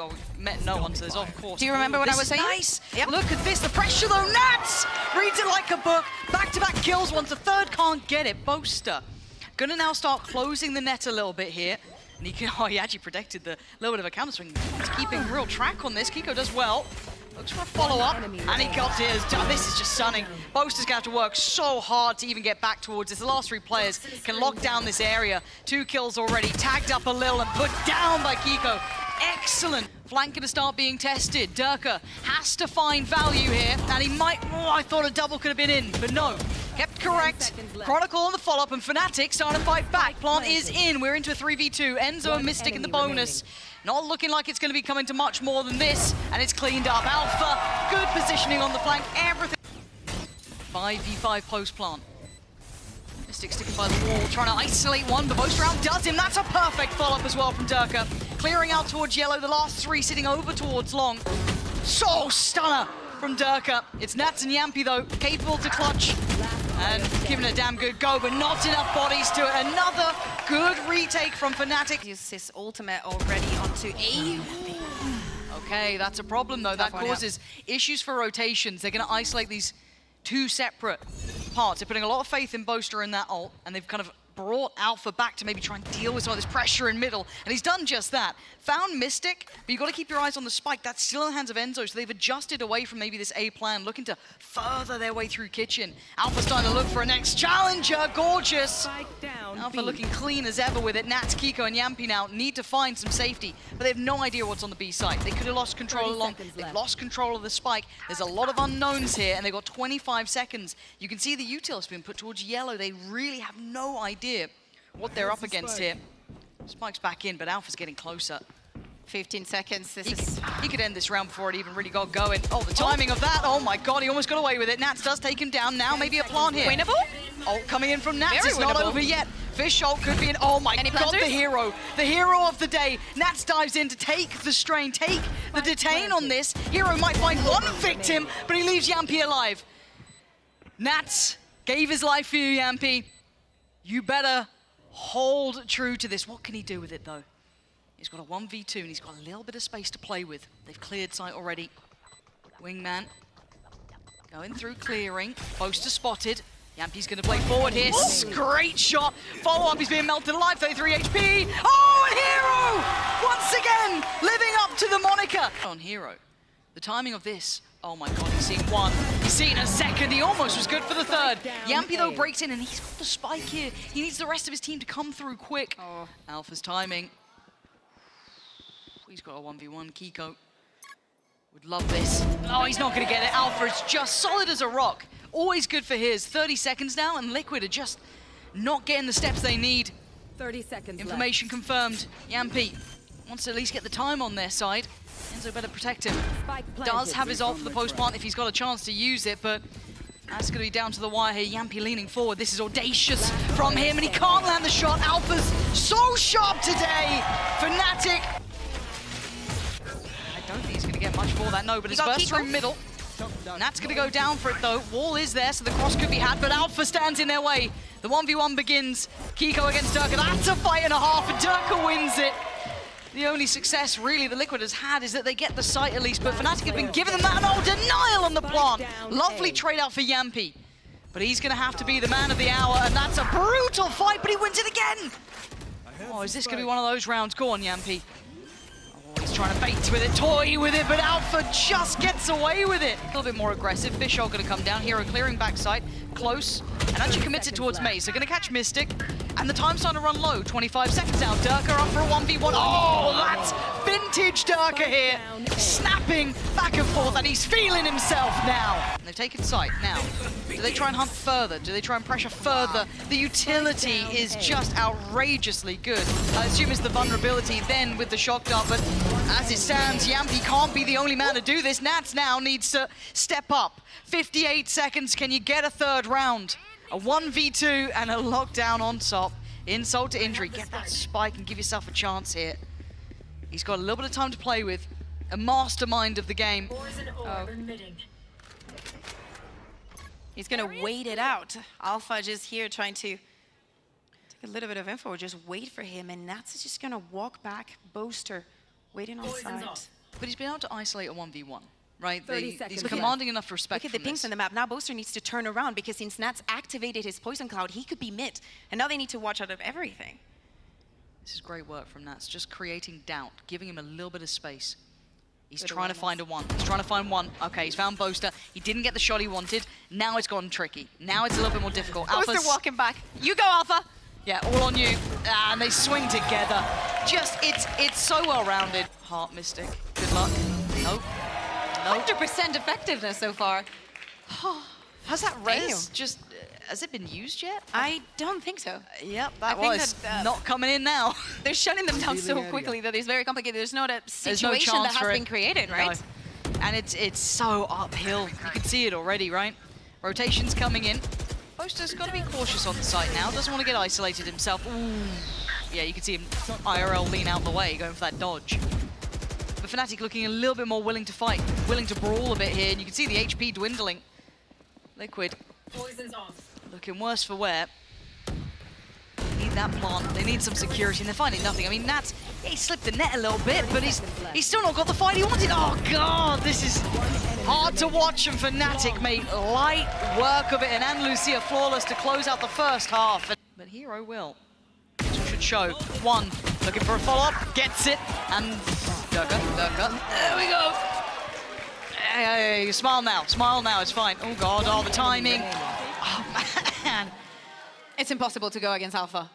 Oh, we met no one, so there's of course. Do you remember what I was saying? Nice. Yep. Look at this, the pressure though. Nats reads it like a book. Back-to-back kills once the third can't get it. Boaster gonna now start closing the net a little bit here. And he can, he actually protected the little bit of a counter swing. He's keeping real track on this. Kiko does well. Looks for a follow-up, and he got his. This is just stunning. Boaster's gonna have to work so hard to even get back towards this. The last three players can lock down this area. 2 kills already, tagged up a little and put down by Kiko. Excellent. Flank gonna start being tested. Durka has to find value here, and he might, I thought a double could have been in, but no. Kept correct. Chronicle on the follow-up, and Fnatic starting to fight back. Plant is in, we're into a 3v2. Enzo and Mystic in the bonus. Not looking like it's going to be coming to much more than this, and it's cleaned up. Alpha, good positioning on the flank, everything. 5v5 post-plant. Mystic sticking by the wall, trying to isolate one, but Boaster outdoes him. That's a perfect follow-up as well from Durka. Clearing out towards yellow, the last 3 sitting over towards long. So stunner from Durka. It's Nats and Yampi though, capable to clutch. And giving it a damn good go, but not enough bodies to it. Another good retake from Fnatic. Uses his ultimate already onto A. Okay, that's a problem though. That causes issues for rotations. They're going to isolate these 2 separate parts. They're putting a lot of faith in Boaster in that ult, and they've kind of brought Alpha back to maybe try and deal with some of this pressure in middle, and he's done just that. Found Mystic, but you've got to keep your eyes on the spike. That's still in the hands of Enzo, so they've adjusted away from maybe this A plan, looking to further their way through Kitchen. Alpha's starting to look for a next challenger, gorgeous. Alpha looking clean as ever with it. Nats, Kiko, and Yampi now need to find some safety, but they have no idea what's on the B side. They could have lost control along. They've lost control of the spike. There's a lot of unknowns here, and they've got 25 seconds. You can see the util's been put towards yellow. They really have no idea what they're up against here. Spike's back in, but Alpha's getting closer. 15 seconds. He could end this round before it even really got going. Oh, the timing of that. Oh my god, he almost got away with it. Nats does take him down. Now maybe a plant here. Winnable? Oh, coming in from Nats. Very It's not winnable. over yet. Fish ult could be an, oh my god, the hero of the day. Nats dives in to take the strain, take the detain on this. Hero might find one victim, but he leaves Yampi alive. Nats gave his life for you, Yampi. You better hold true to this. What can he do with it though? He's got a 1v2 and he's got a little bit of space to play with. They've cleared site already. Wingman going through clearing. Boaster spotted. Yampi's gonna play forward here. Great shot. Follow up, he's being melted alive, 33 HP. Oh, and Hero! Once again, living up to the moniker. On Hero, the timing of this, oh my god, he's seen one. He's seen a second, he almost was good for the third. Yampi though breaks in and he's got the spike here. He needs the rest of his team to come through quick. Oh. Alpha's timing. He's got a 1v1, Kiko. Would love this. Oh, he's not gonna get it. Alpha is just solid as a rock. Always good for his. 30 seconds now, and Liquid are just not getting the steps they need. 30 seconds Information confirmed. Yampi wants to at least get the time on their side. Enzo better protect him. Does have his ult for the post plant if he's got a chance to use it, but that's going to be down to the wire here. Yampi leaning forward. This is audacious from him, and he can't land the shot. Alpha's so sharp today. Fnatic. I don't think he's going to get much for that, no, but his burst through middle. Nat's going to go down for it, though. Wall is there, so the cross could be had, but Alpha stands in their way. The 1v1 begins. Kiko against Durka. That's a fight and a half, and Durka wins it. The only success, really, the Liquid has had is that they get the site at least, but Fnatic have been giving them that. Oh, denial on the plant. Lovely trade out for Yampi. But he's going to have to be the man of the hour, and that's a brutal fight, but he wins it again. Oh, is this going to be one of those rounds? Go on, Yampi. Oh, he's trying to bait with it, toy with it, but Alpha just gets away with it. A little bit more aggressive. Fish are going to come down. Hero clearing backside, close, and actually commits it towards Maze. They're going to catch Mystic, and the time's starting to run low. 25 seconds now. Durka up for a 1v1. Oh, that's vintage Durka here. Snapping back and forth, and he's feeling himself now. And they've taken sight. Now, do they try and hunt further? Do they try and pressure further? The utility is just outrageously good. I assume it's the vulnerability then with the shock dart, but as it stands, Yampi can't be the only man to do this. Nats now needs to step up. 58 seconds, can you get a third round? A 1v2 and a lockdown on top. Insult to injury, get that spike and give yourself a chance here. He's got a little bit of time to play with. A mastermind of the game. He's gonna wait it out. Alpha just here trying to take a little bit of info, just wait for him, and Nats is just gonna walk back. Boaster Waiting on site. But he's been able to isolate a 1v1, right? 30 seconds He's commanding enough respect. Look at the pings on the map. Now Boaster needs to turn around because since Nats activated his Poison Cloud, he could be mid. And now they need to watch out of everything. This is great work from Nats, just creating doubt, giving him a little bit of space. He's trying to find a one. He's trying to find one. Okay, he's found Boaster. He didn't get the shot he wanted. Now it's gotten tricky. Now it's a little bit more difficult. Boaster walking back. You go, Alpha. Yeah, all on you. And they swing together. Just, it's so well-rounded. Heart Mystic. Good luck. Nope. Nope. 100% effectiveness so far. Has that res just, has it been used yet? I don't think so. Yep, that was not coming in now. They're shutting them down so quickly that it's very complicated. There's not a situation that has been created, right? No. And it's so uphill. You can see it already, right? Rotations coming in. Boaster's got to be cautious on the site now. Doesn't want to get isolated himself. Ooh. Yeah, you can see him IRL lean out the way, going for that dodge. But Fnatic looking a little bit more willing to fight, willing to brawl a bit here, and you can see the HP dwindling. Liquid looking worse for wear. They need that plant. They need some security, and they're finding nothing. I mean, Nats, he slipped the net a little bit, but he's still not got the fight he wanted. Oh God, this is hard to watch, and Fnatic made light work of it, and Lucia flawless to close out the first half. But Hero will. Should show. One, looking for a follow-up, gets it, and Durka. There we go. Hey, smile now, it's fine. Oh God, oh, the timing. Oh man. It's impossible to go against Alpha.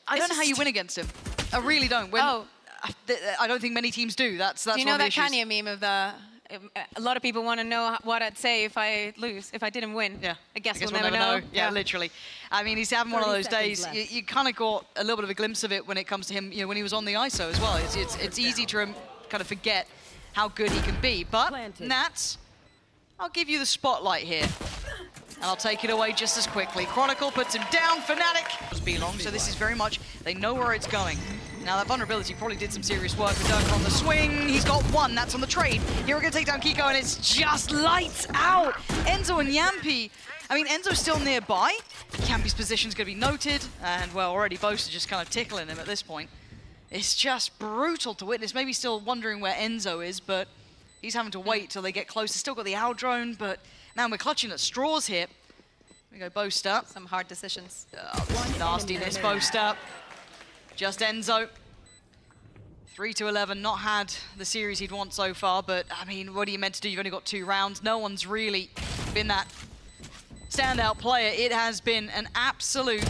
I don't know how you win against him. I really don't. I don't think many teams do. That's do you know one of the that issues. Kanye meme of the... A lot of people want to know what I'd say if I lose, if I didn't win. Yeah. I guess we'll never know. Yeah, literally. I mean, he's having one of those days. You kind of got a little bit of a glimpse of it when it comes to him, you know, when he was on the ISO as well. It's easy to kind of forget how good he can be. But Nats, I'll give you the spotlight here. And I'll take it away just as quickly. Chronicle puts him down. Fnatic be long, so this is very much, they know where it's going. Now that vulnerability probably did some serious work with Durka on the swing. He's got one, that's on the trade. Here we're gonna take down Kiko, and it's just lights out. Enzo and Yampi, I mean, Enzo's still nearby. Yampi's position's gonna be noted, and well, already Boaster just kind of tickling him at this point. It's just brutal to witness. Maybe still wondering where Enzo is, but he's having to wait till they get closer. Still got the owl drone, but man, we're clutching at straws here. Here we go, Boaster. Some hard decisions. Oh, nastiness, Boaster. Just Enzo. 3-11, not had the series he'd want so far, but I mean, what are you meant to do? You've only got 2 rounds. No one's really been that standout player. It has been an absolute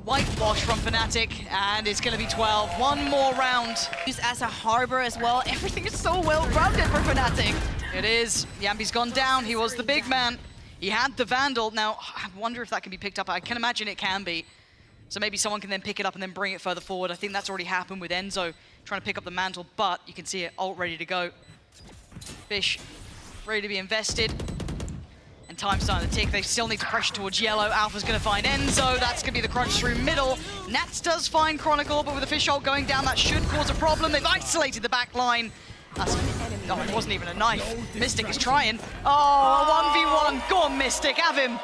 whitewash from Fnatic, and it's going to be 12. One more round. Used as a harbor as well. Everything is so well-rounded for Fnatic. It is. Yampi's gone down. He was the big man. He had the Vandal. Now, I wonder if that can be picked up. I can imagine it can be. So maybe someone can then pick it up and then bring it further forward. I think that's already happened with Enzo trying to pick up the mantle, but you can see it ult ready to go. Fish ready to be invested. And time's starting to tick. They still need to pressure towards yellow. Alpha's going to find Enzo. That's going to be the crunch through middle. Nats does find Chronicle, but with the fish ult going down, that should cause a problem. They've isolated the back line. Oh, it wasn't even a knife. Mystic is trying. Oh, a 1v1. Go on, Mystic, have him.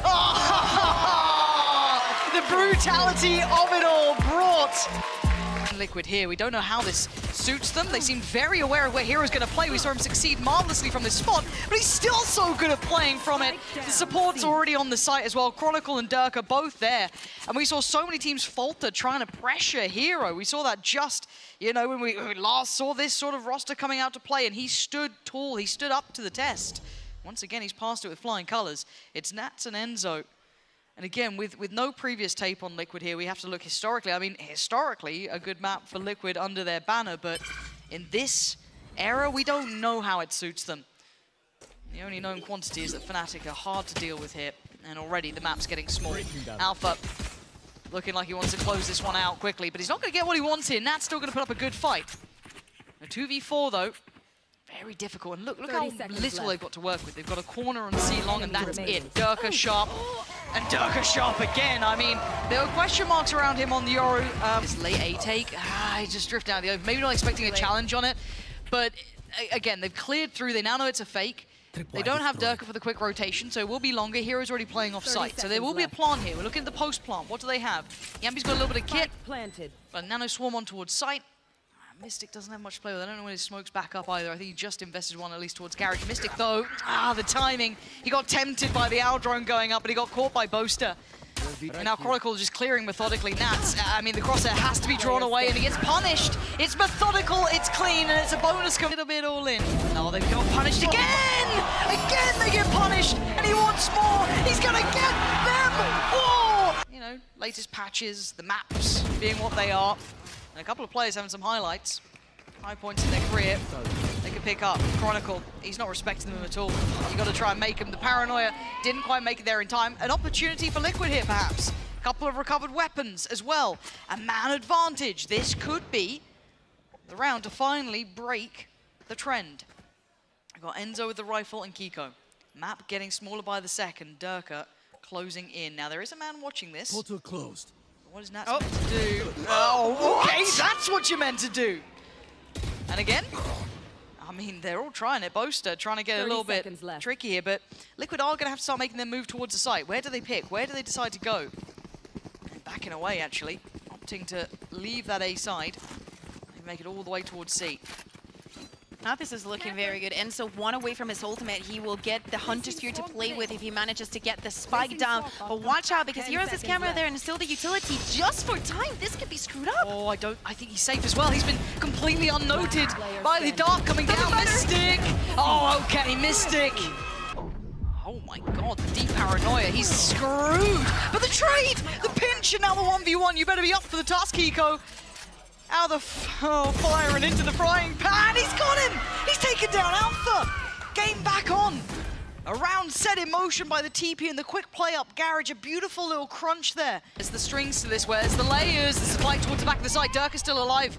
Oh, the brutality of it all brought Liquid here. We don't know how this suits them. They seem very aware of where Hero's going to play. We saw him succeed marvelously from this spot, but he's still so good at playing from it. The support's already on the site as well. Chronicle and Durka both there. And we saw so many teams falter trying to pressure Hero. We saw that just, you know, when we last saw this sort of roster coming out to play, and he stood tall. He stood up to the test. Once again, he's passed it with flying colors. It's Nats and Enzo. And again, with no previous tape on Liquid here, we have to look historically. I mean, historically, a good map for Liquid under their banner, but in this era, we don't know how it suits them. The only known quantity is that Fnatic are hard to deal with here, and already the map's getting small. Alpha looking like he wants to close this one out quickly, but he's not going to get what he wants here. Nat's still going to put up a good fight. A 2v4, though. Very difficult, and look how little they've got to work with. They've got a corner on C long, and that's it. Durka sharp, and Durka sharp again. I mean, there were question marks around him on the Yoru. This late A take, he just drifted out of the open. Maybe not expecting a challenge on it, but again, they've cleared through. They now know it's a fake. They don't have Durka for the quick rotation, so it will be longer. Hero's already playing off site, so there will be a plant here. We're looking at the post plant. What do they have? Yambi's got a little bit of kit, but Nano Swarm on towards site. Mystic doesn't have much to play with. I don't know when his smoke's back up either. I think he just invested one at least towards Garage. Mystic though, the timing. He got tempted by the owl drone going up, but he got caught by Boaster. And now Chronicle is just clearing methodically. Nats, I mean, the crosshair has to be drawn away and he gets punished. It's methodical, it's clean, and it's a bonus. A little bit all in. Oh, they got punished again! Again they get punished, and he wants more. He's gonna get them all! You know, latest patches, the maps being what they are. And a couple of players having some highlights. High points in their career. They can pick up. Chronicle, he's not respecting them at all. You got to try and make him. The paranoia didn't quite make it there in time. An opportunity for Liquid here, perhaps. A couple of recovered weapons as well. A man advantage. This could be the round to finally break the trend. I've got Enzo with the rifle and Kiko. Map getting smaller by the second. Durka closing in. Now, there is a man watching this. Portal closed. What is Nats meant to do? Oh, okay, that's what you meant to do. And again, I mean, they're all trying it. Boaster trying to get a little bit tricky here, but Liquid are going to have to start making their move towards the site. Where do they pick? Where do they decide to go? And backing away, actually, opting to leave that A side and make it all the way towards C. Now this is looking very good. Enzo one away from his ultimate. He will get the Hunter Sphere to play with if he manages to get the spike down. But watch out, because he has his camera there and still the utility just for time. This could be screwed up. Oh, I think he's safe as well. He's been completely unnoted by the dart coming down. Mystic! Oh, okay, Mystic! Oh my god, the deep paranoia. He's screwed! But the trade! The pinch and now the 1v1. You better be up for the task, Kiko. Out of the fire and into the frying pan. He's got him! He's taken down Alpha! Game back on. A round set in motion by the TP and the quick play up Garage. A beautiful little crunch there. There's the strings to this, where's the layers? There's a fight towards the back of the site. Durka's still alive.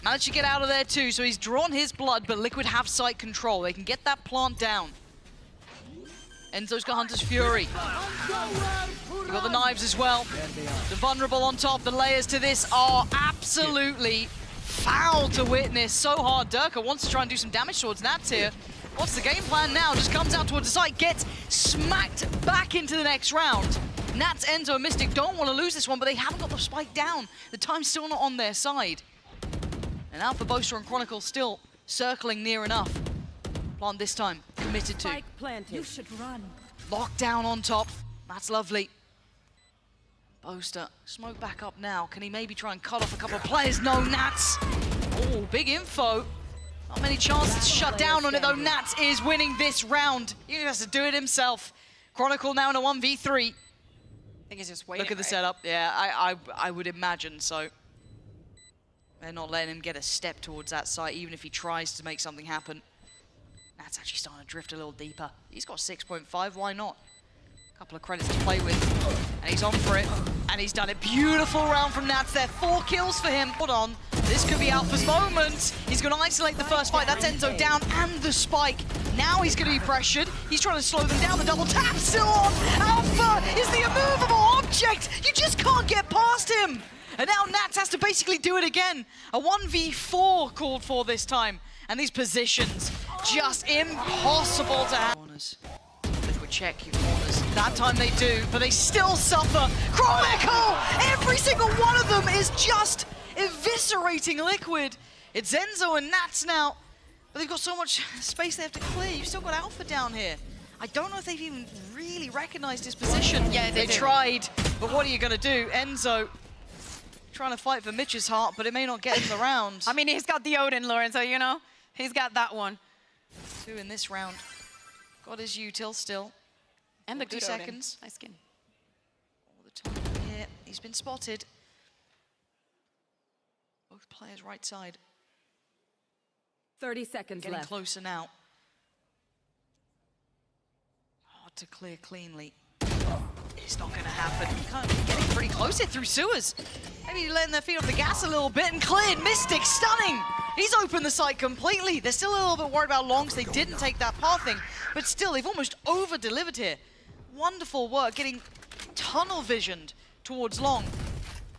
Managed to get out of there too, so he's drawn his blood, but Liquid have site control. They can get that plant down. Enzo's got Hunter's Fury. You've got the knives as well. The vulnerable on top. The layers to this are absolutely foul to witness. So hard. Durka wants to try and do some damage towards Nats here. What's the game plan now? Just comes out towards the site, gets smacked back into the next round. Nats, Enzo, and Mystic don't want to lose this one, but they haven't got the spike down. The time's still not on their side. And Alpha, Boaster, and Chronicle still circling near enough. Plant this time, committed to. You should run. Lockdown on top. That's lovely. Boaster, smoke back up now. Can he maybe try and cut off a couple of players? No, Nats. Oh, big info. Not many chances to shut down on it, though. Nats is winning this round. He has to do it himself. Chronicle now in a 1v3. I think he's just waiting. Look at the setup. Yeah, I would imagine so. They're not letting him get a step towards that site, even if he tries to make something happen. Nats actually starting to drift a little deeper. He's got 6.5, why not? A couple of credits to play with, and he's on for it, and he's done it. Beautiful round from Nats there, 4 kills for him. Hold on, this could be Alpha's moment. He's gonna isolate the first fight, that's Enzo down, and the spike. Now he's gonna be pressured. He's trying to slow them down, the double tap still on. Alpha is the immovable object. You just can't get past him. And now Nats has to basically do it again. A 1v4 called for this time. And these positions, just impossible to have. Corners. Liquid check your corners. That time they do, but they still suffer. Chronicle! Every single one of them is just eviscerating Liquid. It's Enzo and Nats now, but they've got so much space they have to clear. You've still got Alpha down here. I don't know if they've even really recognized his position. Yeah, they tried, but what are you gonna do? Enzo trying to fight for Mitch's heart, but it may not get him the round. I mean, he's got the Odin, Lauren, so you know. He's got that one. 2 in this round. Got his util still. And the 2 good seconds. Odin. Nice skin. All the time here. He's been spotted. Both players right side. 30 seconds Getting left. closer now. Hard to clear cleanly. It's not going to happen. Kind of getting pretty close here through sewers. Maybe letting their feet off the gas a little bit and cleared. Mystic stunning. He's opened the site completely. They're still a little bit worried about longs. They didn't take that pathing, but still, they've almost over-delivered here. Wonderful work, getting tunnel visioned towards long.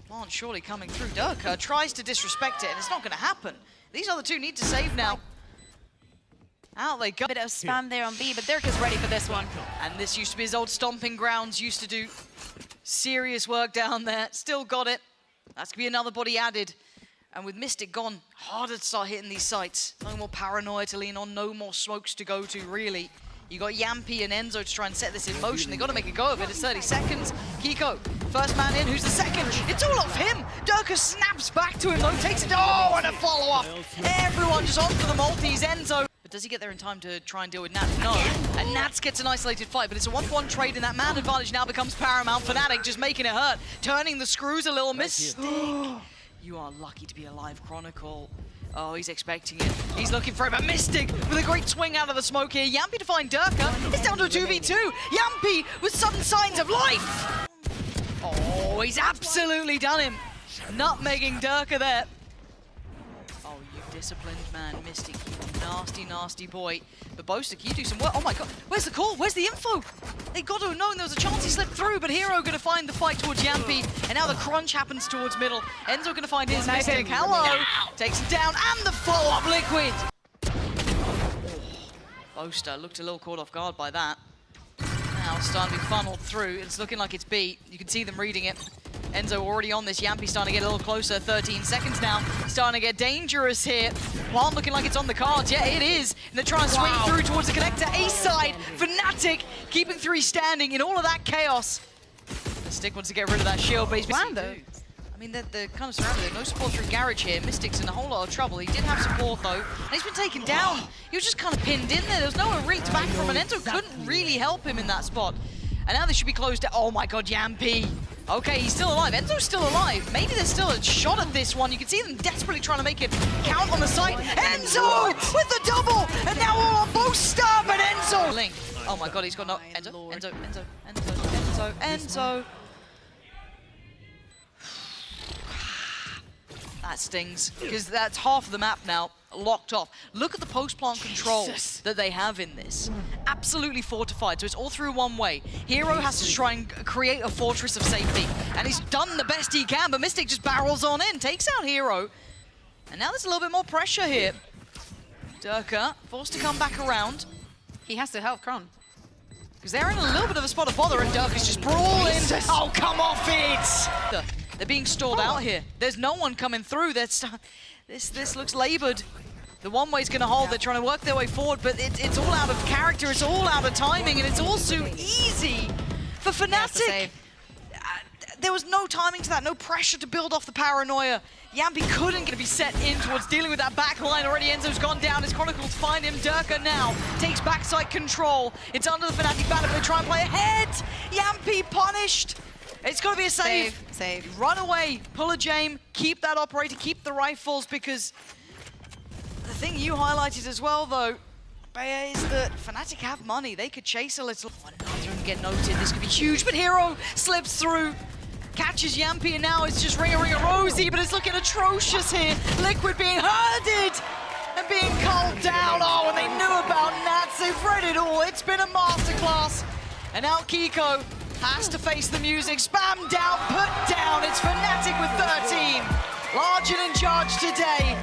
Plant surely coming through. Durka tries to disrespect it, and it's not going to happen. These other two need to save now. Out they go. Bit of spam there on B, but Dirk is ready for this one. And this used to be his old stomping grounds, used to do serious work down there. Still got it. That's gonna be another body added. And with Mystic gone, harder to start hitting these sites. No more paranoia to lean on, no more smokes to go to, really. You got Yampy and Enzo to try and set this in motion. They got to make a go of it. It's 30 seconds. Kiko, first man in. Who's the second? It's all off him. Durka snaps back to him though, takes it. Oh, and a follow-up. Everyone just on for the multis. Enzo. But does he get there in time to try and deal with Nats? No. And Nats gets an isolated fight, but it's a 1-1 trade, and that man advantage now becomes paramount. Fnatic just making it hurt, turning the screws a little. Mystic. You are lucky to be alive, Chronicle. Oh, he's expecting it. He's looking for him. A Mystic with a great swing out of the smoke here. Yampy to find Durka. It's down to a 2v2. Yampy with sudden signs of life. Oh, he's absolutely done him. Nutmegging Durka there. Oh, you disciplined man, Mystic. You nasty, nasty boy. But Boaster, can you do some work? Oh my god, where's the call? Where's the info? They got to have known there was a chance he slipped through, but Hero gonna find the fight towards Yampy, and now the crunch happens towards middle. Enzo gonna find his Mystic. Hello! Takes him down, and the follow-up Liquid! Boaster looked a little caught off guard by that. Now it's starting to be funneled through. It's looking like it's beat. You can see them reading it. Enzo already on this. Yampy starting to get a little closer. 13 seconds now. Starting to get dangerous here. Juan looking like it's on the cards. Yeah, it is. And they're trying to swing through towards the connector. Ace side. Fnatic keeping 3 standing in all of that chaos. The Stick wants to get rid of that shield, but he's missing though. I mean, they're kind of surrounded. There's no support through Garage here. Mystic's in a whole lot of trouble. He did have support though, and he's been taken down. He was just kind of pinned in there. There was nowhere really to back from, and Enzo couldn't really help him in that spot. And now they should be closed down. Oh my god, Yampy. Okay, he's still alive. Enzo's still alive. Maybe there's still a shot at this one. You can see them desperately trying to make it count on the site. Enzo with the double! And now all on Boaster, but Enzo! Link. Oh my god, he's got no... Enzo. That stings, because that's half of the map now locked off. Look at the post-plant control that they have in this. Absolutely fortified, so it's all through one way. Hero has to try and create a fortress of safety, and he's done the best he can, but Mystic just barrels on in, takes out Hero. And now there's a little bit more pressure here. Durka forced to come back around. He has to help Kron. Because they're in a little bit of a spot of bother, and Durka's just brawling. Oh, come off it! They're being stalled out here. There's no one coming through. This looks labored. The one way's going to hold. They're trying to work their way forward, but it's all out of character. It's all out of timing, and it's all too easy for Fnatic. There was no timing to that, no pressure to build off the paranoia. Yampy couldn't get to be set in towards dealing with that back line already. Enzo's gone down. His Chronicles find him. Durka now takes backside control. It's under the Fnatic banner, but they try and play ahead. Yampy punished. It's got to be a save. Save. Run away, pull a Jame, keep that operator, keep the rifles, because the thing you highlighted as well, though, Bea, is that Fnatic have money. They could chase a little. Oh, neither of them get noted. This could be huge, but Hero slips through, catches Yampy, and now it's just ring-a-ring-a-rosy, but it's looking atrocious here. Liquid being herded and being culled down. Oh, and they knew about Nats. They've read it all. It's been a masterclass. And now Kiko has to face the music. Spam down, put down. It's Fnatic with 13. Large and in charge today.